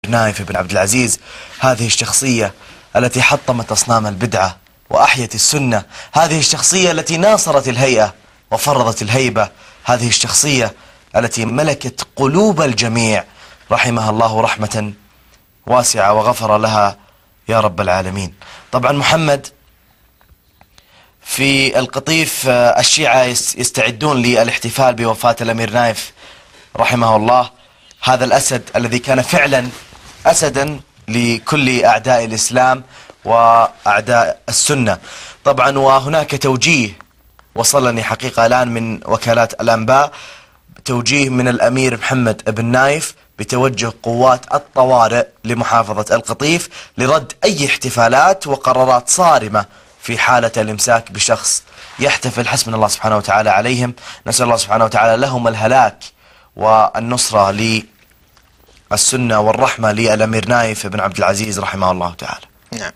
نايف بن عبد العزيز، هذه الشخصية التي حطمت أصنام البدعة وأحيت السنة، هذه الشخصية التي ناصرت الهيئة وفرضت الهيبة، هذه الشخصية التي ملكت قلوب الجميع، رحمها الله رحمة واسعة وغفر لها يا رب العالمين. طبعا محمد، في القطيف الشيعة يستعدون للاحتفال بوفاة الأمير نايف رحمه الله، هذا الأسد الذي كان فعلا أسدا لكل أعداء الإسلام وأعداء السنة. طبعا وهناك توجيه وصلني حقيقة الآن من وكالات الأنباء، توجيه من الأمير محمد بن نايف بتوجه قوات الطوارئ لمحافظة القطيف لرد أي احتفالات وقرارات صارمة في حالة الإمساك بشخص يحتفل، حسبنا الله سبحانه وتعالى عليهم. نسأل الله سبحانه وتعالى لهم الهلاك والنصرة للسنة والرحمة للأمير نايف بن عبد العزيز رحمه الله تعالى. نعم.